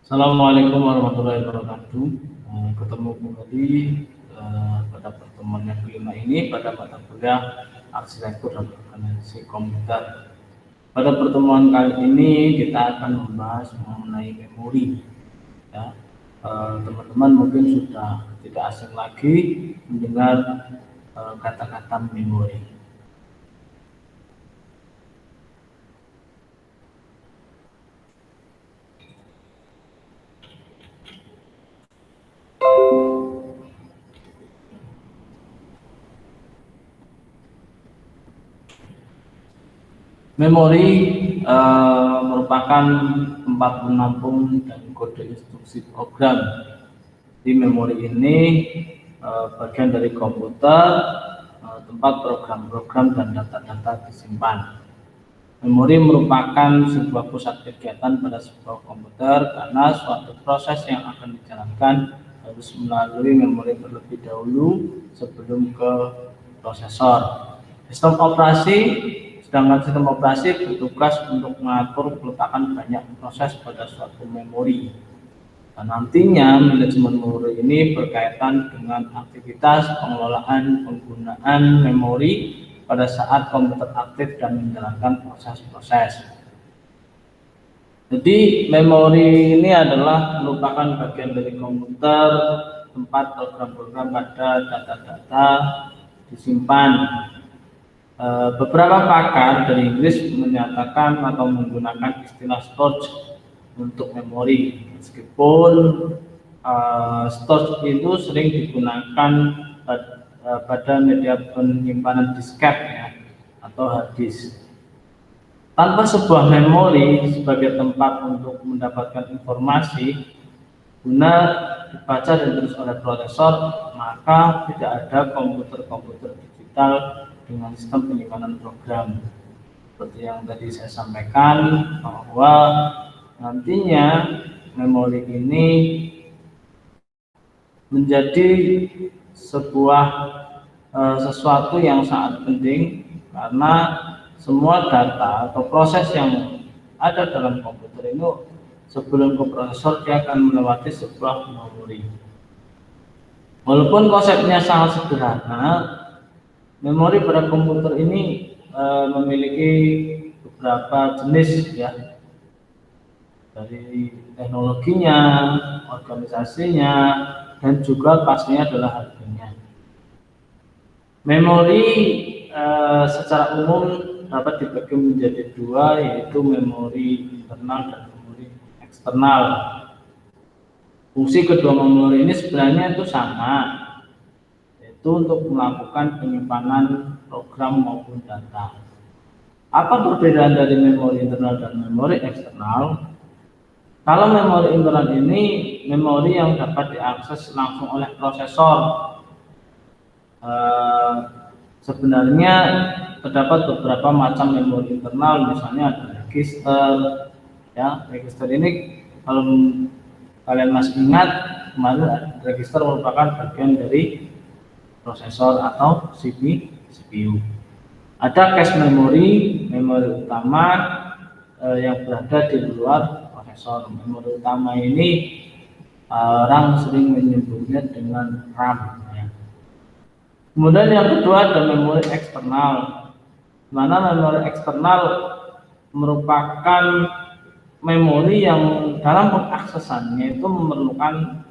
Assalamualaikum warahmatullahi wabarakatuh. Ketemu kembali pada pertemuan yang kelima ini pada mata kuliah Arsitektur dan Organisasi Komputer. Pada pertemuan kali ini kita akan membahas mengenai memori. Ya, teman-teman mungkin sudah tidak asing lagi mendengar kata-kata memori. Memori merupakan tempat menampung dan kode instruksi program. Di memori ini bagian dari komputer, tempat program-program dan data-data disimpan. Memori merupakan sebuah pusat kegiatan pada sebuah komputer karena suatu proses yang akan dijalankan harus melalui memori terlebih dahulu sebelum ke prosesor. Sedangkan sistem operasi bertugas untuk mengatur peletakan banyak proses pada suatu memori. Dan nantinya manajemen memori ini berkaitan dengan aktivitas pengelolaan penggunaan memori pada saat komputer aktif dan menjalankan proses-proses. Jadi memori ini adalah merupakan bagian dari komputer, tempat program-program pada data-data disimpan. Beberapa pakar dari Inggris menyatakan atau menggunakan istilah storage untuk memori, meskipun storage itu sering digunakan pada media penyimpanan disket ya, atau hard disk. Tanpa sebuah memori sebagai tempat untuk mendapatkan informasi guna dibaca dan ditulis oleh prosesor, maka tidak ada komputer-komputer digital dengan sistem penyimpanan program. Seperti yang tadi saya sampaikan, bahwa nantinya memori ini menjadi sebuah sesuatu yang sangat penting karena semua data atau proses yang ada dalam komputer ini sebelum ke prosesor dia akan melewati sebuah memori. Walaupun konsepnya sangat sederhana, memori pada komputer ini memiliki beberapa jenis ya, dari teknologinya, organisasinya, dan juga pastinya adalah harganya. Memori secara umum dapat dibagi menjadi dua, yaitu memori internal dan memori eksternal. Fungsi kedua memori ini sebenarnya itu sama, yaitu untuk melakukan penyimpanan program maupun data. Apa perbedaan dari memori internal dan memori eksternal? Kalau memori internal ini memori yang dapat diakses langsung oleh prosesor. Sebenarnya terdapat beberapa macam memori internal, misalnya ada register. Ya, register ini kalau kalian masih ingat, kemarin register merupakan bagian dari prosesor atau CPU. Ada cache memori, memori utama yang berada di luar prosesor. Memori utama ini orang sering menyebutnya dengan RAM. Ya. Kemudian yang kedua ada memori eksternal. Mana memori eksternal merupakan memori yang dalam pengaksesannya itu memerlukan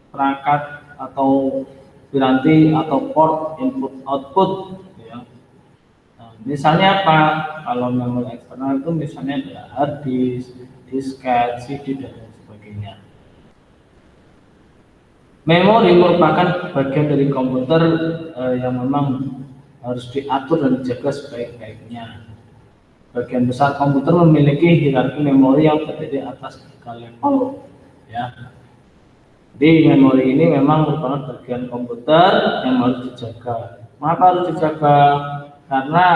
perangkat atau piranti atau port input output ya. Nah, misalnya apa? Kalau memori eksternal itu misalnya ada hard disk, disket, CD dan sebagainya. Memori merupakan bagian dari komputer yang memang harus diatur dan dijaga sebaik-baiknya. Bagian besar komputer memiliki hierarki memori yang terdiri atas 3 level ya. Jadi memori ini memang merupakan bagian komputer yang harus dijaga. Mengapa harus dijaga? Karena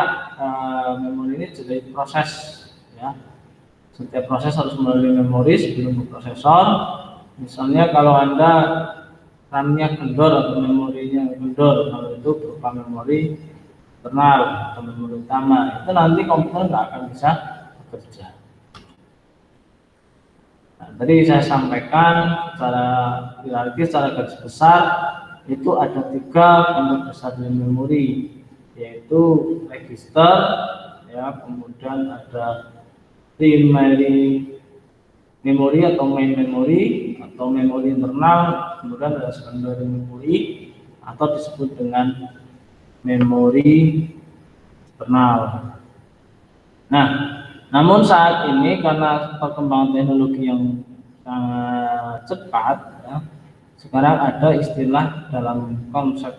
memori ini jadi proses ya. Setiap proses harus melalui memori sebelum ke prosesor. Misalnya kalau Anda RAM-nya kendor atau memorinya kendor, kalau itu berupa memori internal atau memori utama, itu nanti komputer nggak akan bisa bekerja. Nah, tadi saya sampaikan secara hierarkis, secara garis besar itu ada 3 kelompok besar di memori, yaitu register, ya, kemudian ada primary memory atau main memory atau memori internal, kemudian ada secondary memory atau disebut dengan memori eksternal. Nah, namun saat ini karena perkembangan teknologi yang sangat cepat, ya, sekarang ada istilah dalam konsep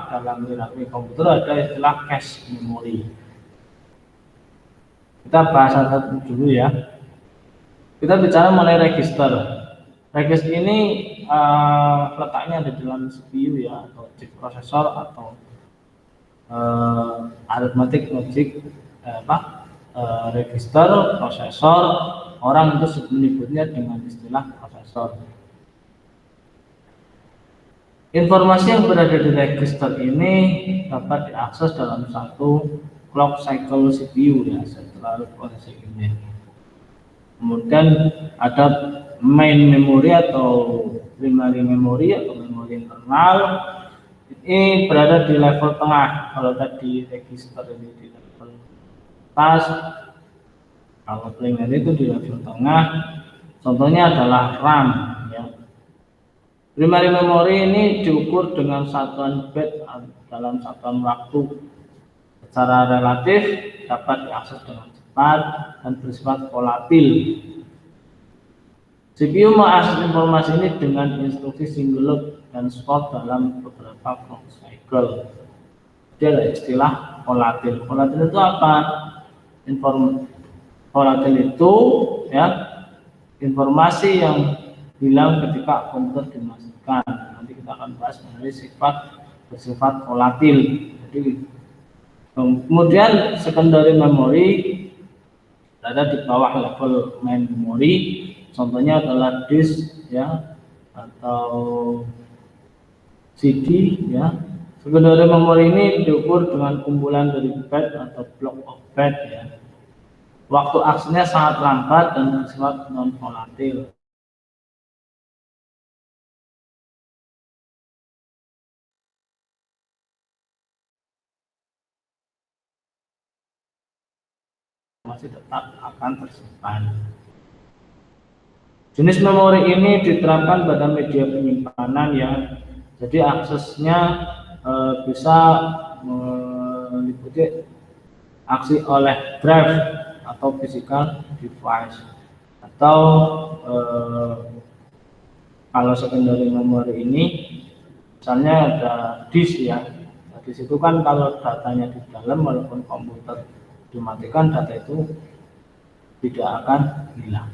dalam hierarki komputer ada istilah cache memory. Kita bahas satu dulu ya. Kita bicara mengenai register. Register ini letaknya ada dalam CPU ya, atau chip prosesor atau arithmetic logic register prosesor. Orang itu menyebutnya dengan istilah prosesor. Informasi yang berada di register ini dapat diakses dalam satu clock cycle CPU ya, setelah proses ini. Kemudian ada main memory atau primary memory atau memori internal. Ini berada di level tengah. Kalau tadi register ini di level atas, kalau primary itu di level tengah. Contohnya adalah RAM ya. Primary memory ini diukur dengan satuan byte dalam satuan waktu. Secara relatif dapat diakses dengan cepat dan bersifat volatil. CPU mengakses informasi ini dengan instruksi single loop dan store dalam beberapa clock cycle. Dia ada istilah volatil. Volatil itu apa? Volatil itu ya informasi yang hilang ketika komputer dimasukkan. Nanti kita akan bahas mengenai bersifat volatil. Jadi kemudian secondary memory berada di bawah level main memory. Contohnya adalah disk ya atau CD ya. Secondary memory ini diukur dengan kumpulan dari byte atau block of byte ya. Waktu aksesnya sangat lambat dan bersifat non volatil. Masih tetap akan tersimpan. Jenis memori ini diterapkan pada media penyimpanan ya, jadi aksesnya bisa meliputi aksi oleh drive atau physical device atau kalau secondary memory ini misalnya ada disk ya. Nah, di situ kan kalau datanya di dalam walaupun komputer dimatikan data itu tidak akan hilang.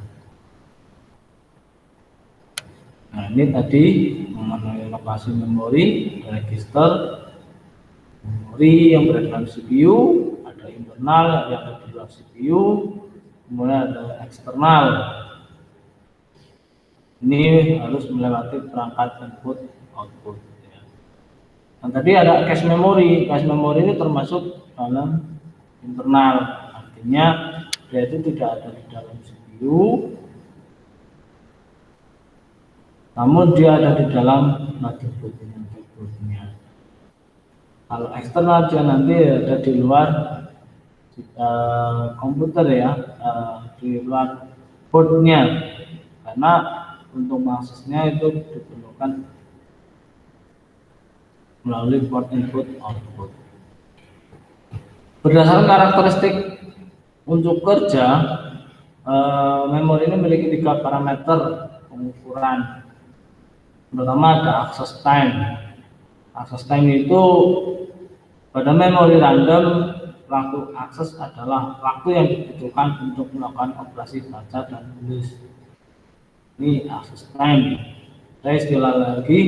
Nah, ini tadi mengenai lokasi memori, register, memori yang berada dalam CPU, ada internal yang ada di luar CPU, kemudian ada eksternal. Ini harus melewati perangkat input output. Ya. Dan tadi ada cache memory. Cache memory ini termasuk dalam internal, artinya dia itu tidak ada di dalam CPU. Namun dia ada di dalam motherboardnya. Kalau eksternal dia nanti ada di luar komputer ya, di luar boardnya, karena untuk mengaksesnya itu diperlukan melalui port input output. Berdasarkan karakteristik untuk kerja, memori ini memiliki 3 parameter pengukuran. Pertama ada access time. Access time itu pada memori random, waktu akses adalah waktu yang dibutuhkan untuk melakukan operasi baca dan tulis. Ini access time. Saya istilah lagi.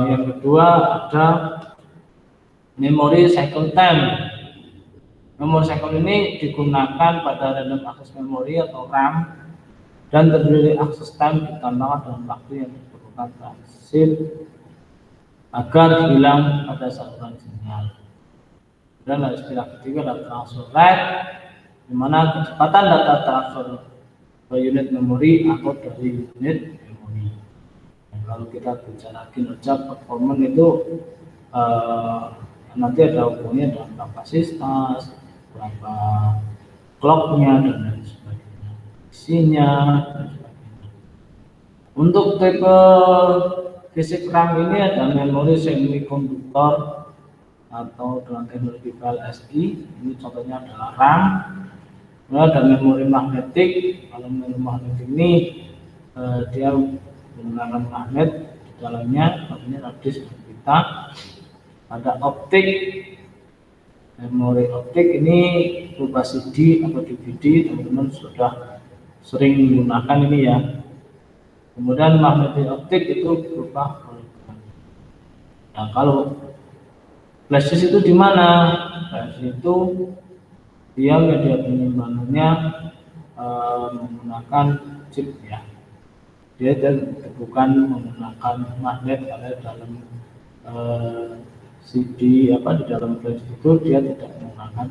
Yang kedua ada memory cycle time. Memory cycle ini digunakan pada random access memory atau RAM dan terdiri access time ditambahkan dengan waktu yang diperlukan transit agar hilang pada saluran sinyal. Dan istilah ketiga adalah transfer rate, di mana kecepatan data transfer unit memori atau dari unit memori. Nah, kalau kita bicara kinerja performa itu nanti ada hubungannya dengan kapasitas, berapa clocknya dan lain sebagainya, isinya dan sebagainya. Untuk tipe fisik RAM ini ada memori semikonduktor atau dengan teknologi VLSI. Ini contohnya adalah RAM. Kemudian ada memori magnetik. Kalau memori magnetik ini dia menggunakan magnet di dalamnya, namanya disk kita. Ada optik. Memori optik ini berupa CD atau DVD, teman-teman sudah sering menggunakan ini ya. Kemudian magnetik optik itu berupa hologram. Nah, kalau flash disk itu di mana? Flash disk itu dia media penyimpanannya menggunakan chip ya. Dia bukan menggunakan magnet. Kalau dalam CD di dalam flash itu dia tidak menggunakan.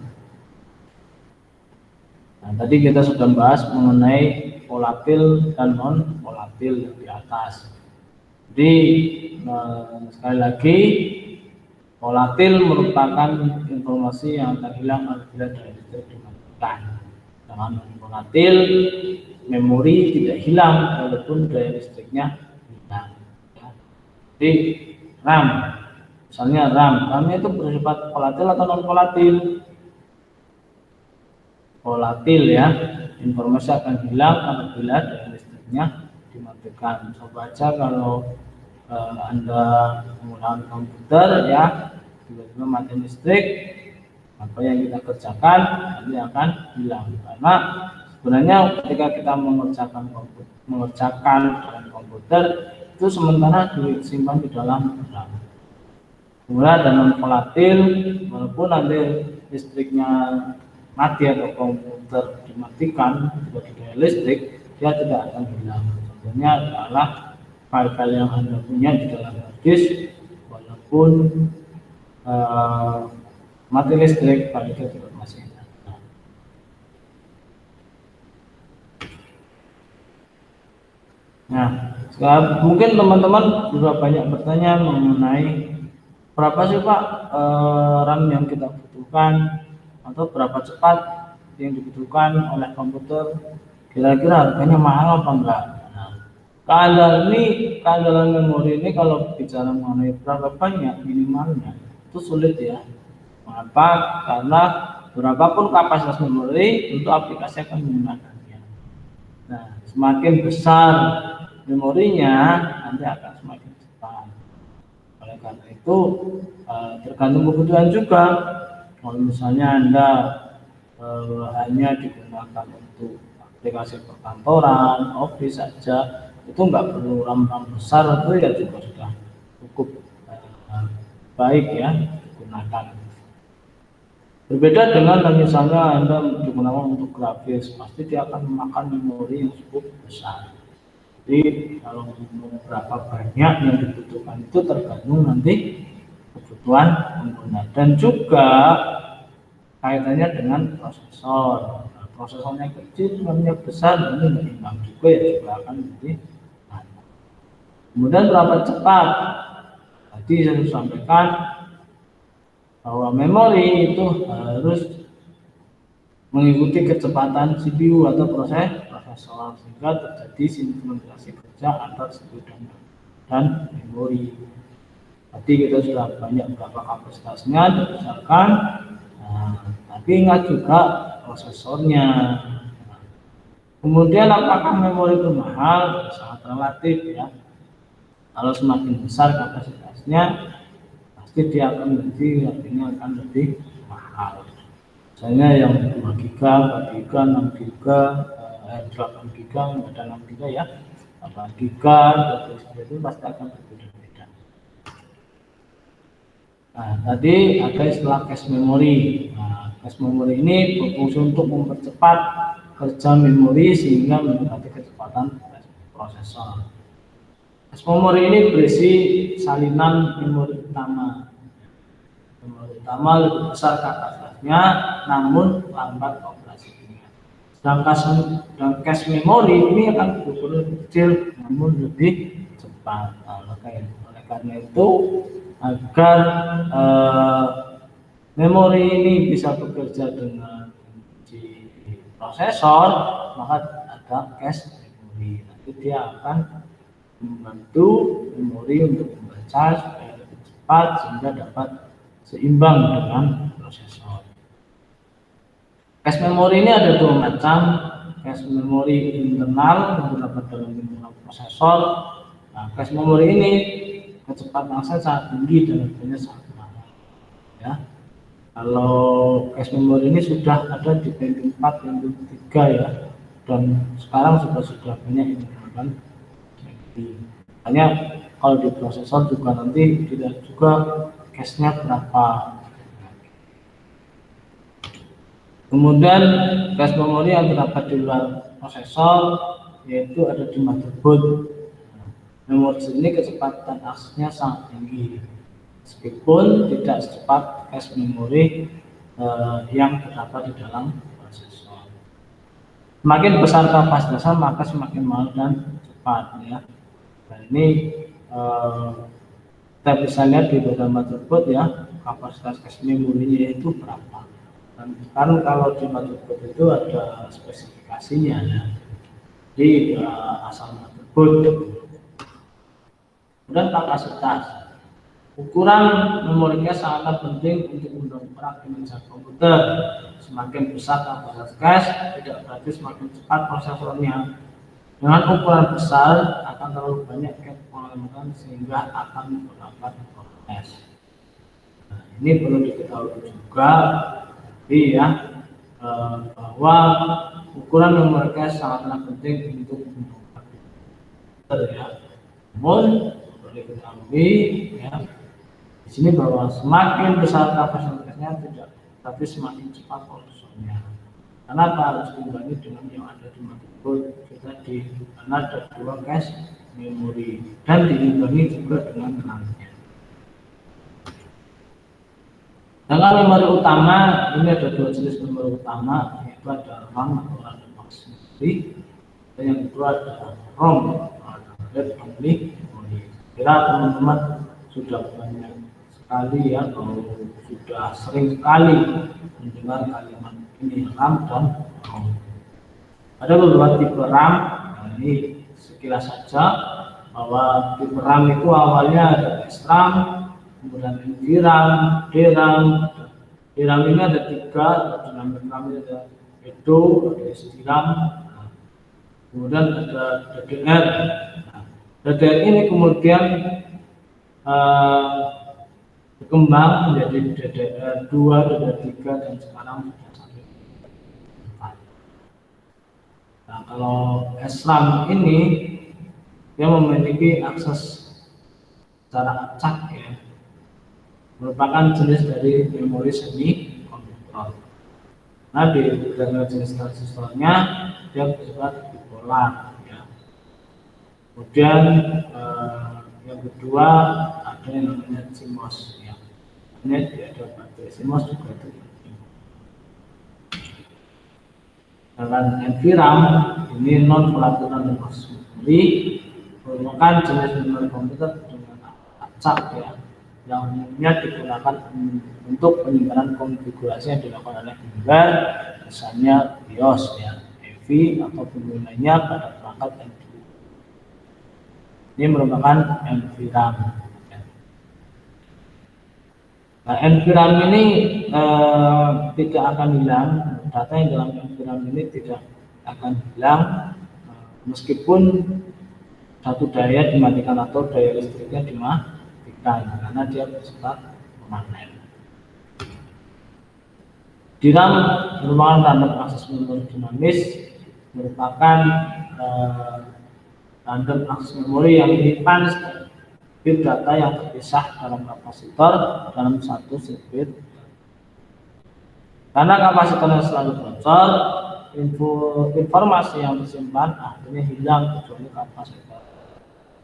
Nah, tadi kita sudah bahas mengenai volatil dan non volatil di atas. Jadi sekali lagi, volatil merupakan informasi yang akan hilang apabila daya listrik dimatikan. Dengan volatil, memori tidak hilang walaupun daya listriknya hilang. Jadi RAM, misalnya RAM itu bersifat volatil atau non volatil? Volatil ya, informasi akan hilang apabila daya listriknya dimatikan. Coba aja kalau Anda menggunakan komputer ya, tiba-tiba mati listrik, apa yang kita kerjakan nanti akan hilang. Karena sebenarnya ketika kita mengerjakan dengan komputer itu sementara disimpan di dalam RAM. Kemudian ada non volatil, walaupun nanti listriknya mati atau komputer dimatikan sebagai daya listrik, dia tidak akan hilang. Contohnya adalah file-file yang Anda punya di dalam disk, walaupun mati listrik, file itu tetap masih ada. Nah, sekarang mungkin teman-teman juga banyak bertanya mengenai berapa sih Pak RAM yang kita butuhkan, atau berapa cepat yang dibutuhkan oleh komputer, kira-kira harganya mahal apa enggak. Nah, keandalan memori ini kalau bicara mengenai berapa banyak minimalnya itu sulit ya. Mengapa? Karena berapapun kapasitas memori untuk aplikasi akan menggunakannya. Nah, semakin besar memorinya nanti akan semakin cepat. Oleh karena itu tergantung kebutuhan juga. Kalau misalnya Anda hanya digunakan untuk aplikasi perkantoran, office saja, itu nggak perlu RAM besar, itu ya juga sudah cukup baik ya digunakan. Berbeda dengan misalnya Anda digunakan untuk grafis, pasti dia akan memakan memori yang cukup besar. Jadi kalau berapa banyak yang dibutuhkan itu tergantung nanti kebutuhan pengguna, dan juga kaitannya dengan prosesor. Nah, prosesornya kecil, RAM-nya besar, ini berimbang juga ya, juga akan menjadi banyak. Kemudian berapa cepat? Tadi saya sampaikan bahwa memori itu harus mengikuti kecepatan CPU atau prosesor sehingga terjadi sinkronisasi kerja antar CPU dan memori. Tadi kita sudah banyak berapa kapasitasnya dibesarkan, tapi ingat juga prosesornya. Kemudian apakah memori itu mahal? Sangat relatif ya. Kalau semakin besar kapasitasnya, pasti dia akan harganya akan lebih mahal. Misalnya yang 2 GB, 4 GB, 6 GB, 8 GB, ada 6 GB ya, 8 GB, itu pasti akan berbeda-beda. Nah, tadi ada istilah cache memory. Nah, cache memory ini berfungsi untuk mempercepat kerja memori sehingga mendekati kecepatan prosesor. Cache memory ini berisi salinan memori utama. Memori utama lebih besar kapasitasnya, namun lambat operasinya. Dan cache memori ini akan berukuran kecil namun lebih cepat. Oleh karena itu, agar memori ini bisa bekerja dengan di prosesor, maka ada cache memori. Nanti dia akan membantu memori untuk membaca supaya lebih cepat sehingga dapat seimbang dengan prosesor. Cache memori ini ada dua macam, cache memori internal yang terdapat dalam internal prosesor. Nah, cache memori ini kecepatan akses sangat tinggi dan harganya sangat mahal. Ya. Kalau cache memori ini sudah ada di Pentium 4, Pentium 3 ya, dan sekarang sudah banyak yang menggunakan AMD. Hanya kalau di prosesor juga nanti tidak juga cache-nya berapa. Kemudian cache memori yang terdapat di luar prosesor yaitu ada di motherboard. Memori ini kecepatan aksesnya sangat tinggi, meskipun tidak secepat cache memori yang terdapat di dalam prosesor. Semakin besar kapasitasnya maka semakin mahal dan cepat ya. Nah ini kita bisa lihat di dalam motherboard ya, kapasitas cache memorinya itu berapa. Dan kan kalau di motherboard itu ada spesifikasinya ya, di asal motherboard. Kemudian kapasitas, ukuran memorinya sangat penting untuk mendongkrak kinerja komputer. Semakin besar kapasitas cache, tidak berarti semakin cepat prosesornya. Dengan ukuran besar akan terlalu banyak cache pengelolaan sehingga akan menghambat proses. Nah, ini perlu diketahui juga. Ya, bahwa ukuran memori cache sangatlah penting untuk mendongkrak komputer ya. Namun perlu diketahui ya, di sini bahwa semakin besar kapasitasnya tidak, tapi semakin cepat prosesornya. Karena harus diimbangi dengan yang ada di motherboard tadi, karena ada dua cache memori dan diimbangi juga dengan RAM-nya. Dengan memori utama ini ada dua jenis memori utama, yaitu ada RAM atau random access memory, dan yang kedua ada ROM atau read only memory. Kira teman-teman sudah banyak sekali ya, atau sudah sering sekali mendengar kalimat ini RAM dan ROM. Ada beberapa tipe RAM. Nah, ini sekilas saja bahwa tipe RAM itu awalnya ada SRAM, kemudian NVRAM, DRAM. DRAM ini ada tiga, dinamik RAM ini ada EDO, ada SDRAM, kemudian ada DDR. Nah, DDR ini kemudian berkembang menjadi DDR2, DDR3, dan sekarang sudah sampai 4. Nah, kalau SRAM ini dia memiliki akses secara acak ya, merupakan jenis dari memori semi konduktör. Nah, di beberapa jenis transistornya dia bersifat bipolar ya. Kemudian yang kedua ada yang namanya CMOS ya. Ini ada baterai CMOS juga itu. Dan NVRAM ini non volatile memory, merupakan jenis memori komputer dengan acak ya, yang umumnya digunakan untuk penyimpanan konfigurasi yang dilakukan oleh firmware, misalnya BIOS ya, EV atau penggunanya lainnya pada perangkat NVIDIA. Ini merupakan NVRAM. Nah, NVRAM ini tidak akan hilang, data yang dalam NVRAM ini tidak akan hilang meskipun satu daya dimatikan atau daya listriknya dimatikan, karena dia bersifat permanen. DRAM merupakan random access memory dinamis, merupakan random access memory yang menyimpan bit data yang terpisah dalam kapasitor dalam satu sirkuit. Karena kapasitornya selalu bocor, informasi yang disimpan akhirnya hilang kecuali kapasitor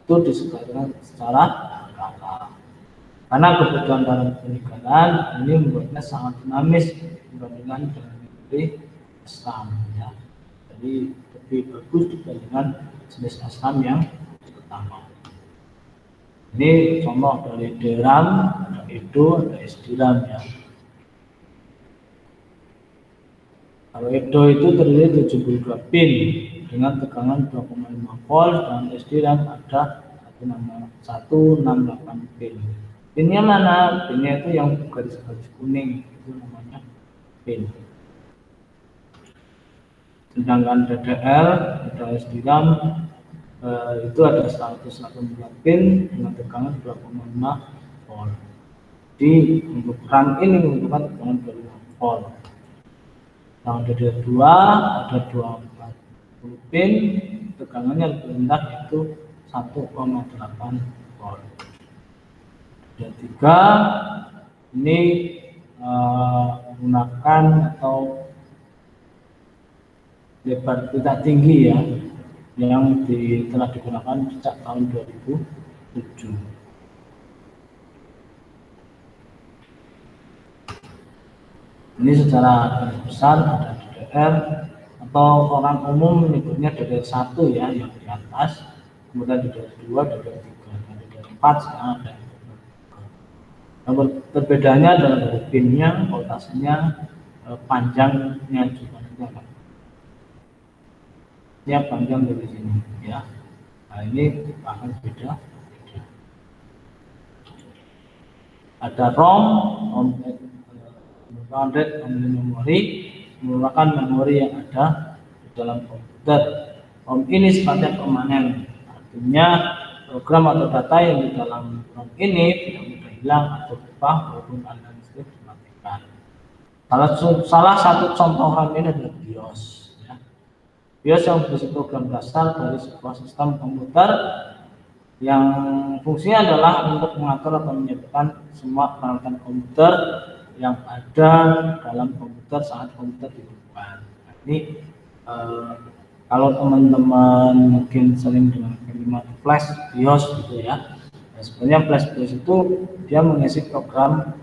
itu disebarkan secara rata. Karena kebutuhan dalam penyimpanan ini membuatnya sangat dinamis dibandingkan dengan memori SRAM ya. jadi lebih bagus dibandingkan jenis SRAM yang pertama. Ini contoh dari DRAM, ada EDO, ada SDRAM ya. Kalau EDO itu terdiri 72 pin dengan tegangan 2,5 volt dan SDRAM ada 168 pin. Pinnya mana? Pinnya itu yang garis-garis kuning, itu namanya pin. Sedangkan DDR atau SDRAM itu ada 184 pin dengan tegangan 2,5 volt. Di untuk RAM ini membutuhkan tegangan 25 volt. Nah, DDR2 ada 240 pin, tegangannya lebih rendah yaitu 1,8 volt. DDR3 ini menggunakan atau lebar pita tinggi ya, yang telah digunakan sejak tahun 2007. Ini secara besar ada DDR atau orang umum menyebutnya DDR1 ya, yang di atas, kemudian DDR2, DDR3, dan DDR4 sekarang ada. Nah, perbedaannya adalah dari pinnya, voltasenya, panjangnya juga ada. Ini panjang dari sini ya. Nah, ini akan beda. Ada ROM, Rounded Memory, merupakan memori yang ada di dalam komputer. ROM ini sifatnya permanen, artinya program atau data yang di dalam ROM ini tidak mudah hilang atau berubah walaupun aliran listrik dimatikan. Salah satu contoh RAM ini adalah BIOS. BIOS yang berisi program dasar dari sebuah sistem komputer yang fungsinya adalah untuk mengatur atau menyiapkan semua peralatan komputer yang ada dalam komputer saat komputer dibuat. Nah, ini kalau teman-teman mungkin sering dengan kalimat flash BIOS gitu ya. Nah, sebenarnya flash BIOS itu dia mengisi program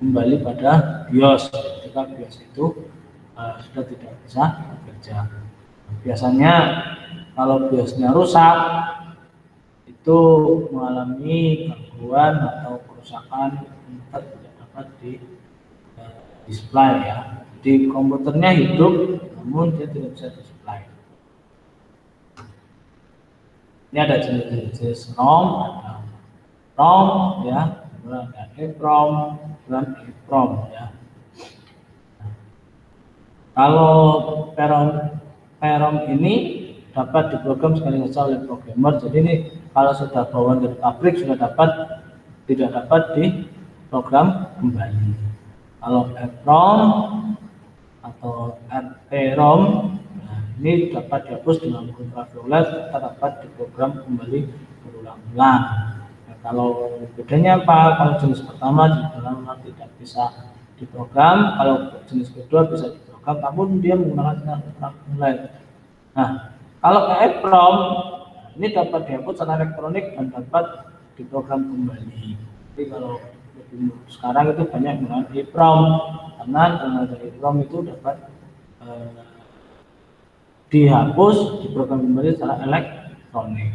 kembali pada BIOS ketika BIOS itu sudah tidak bisa bekerja. Biasanya kalau BIOS-nya rusak itu mengalami gangguan atau kerusakan komputer tidak dapat di display ya. Di komputernya hidup namun dia tidak bisa display. Ini ada jenis-jenis ROM, ada ROM ya, ada EEPROM dan EEPROM ya. Kalau PROM ini dapat diprogram sekali saja oleh programmer. Jadi ini kalau sudah bawaan dari pabrik sudah tidak dapat diprogram kembali. Kalau EEPROM atau EEPROM, nah, ini dapat dihapus dengan ultraviolet, tetap dapat diprogram kembali berulang-ulang. Nah, kalau bedanya apa? Kalau jenis pertama tidak bisa diprogram, kalau jenis kedua bisa diprogram, namun dia menggunakan ultraviolet. Nah, kalau EEPROM ini dapat dihapus secara elektronik dan dapat diprogram kembali. Jadi kalau sekarang itu banyak menggunakan EEPROM karena dengan EEPROM itu dapat dihapus, diprogram kembali secara elektronik.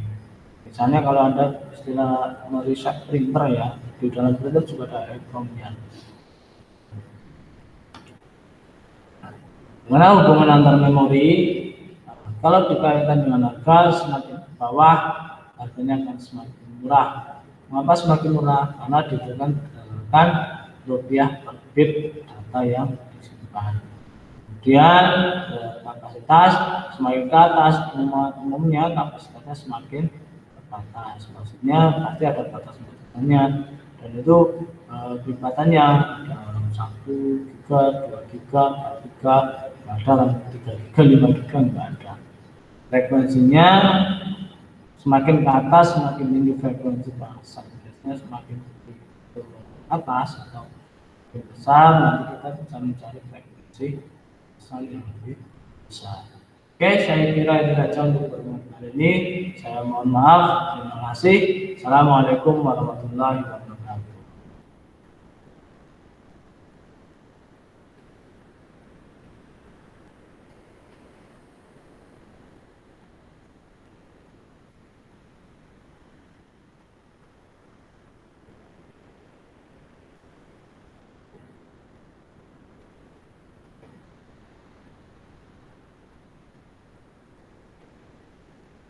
Misalnya kalau ada istilah mereset printer ya, di dalam printer juga ada EEPROM-nya. Bagaimana hubungan antar memori? Kalau dikaitkan dengan harga, semakin ke bawah harganya akan semakin murah. Mengapa semakin murah? Karena diberikan berdasarkan rupiah per bit data yang disimpan. Kemudian kapasitas semakin ke atas, umumnya kapasitasnya semakin terbatas. Maksudnya pasti ada batas-batasnya, dan itu kelipatannya ada 1 giga, 2 giga, 4 giga, ada 3 giga, 5 giga enggak ada. Frekuensinya semakin ke atas semakin tinggi frekuensi bahasa. Biasanya semakin ke atas atau lebih besar, nanti kita bisa mencari frekuensi besar yang lebih besar. Oke, saya kira itu saja untuk pertemuan kali ini. Saya mohon maaf. Terima kasih. Assalamualaikum warahmatullahi wabarakatuh.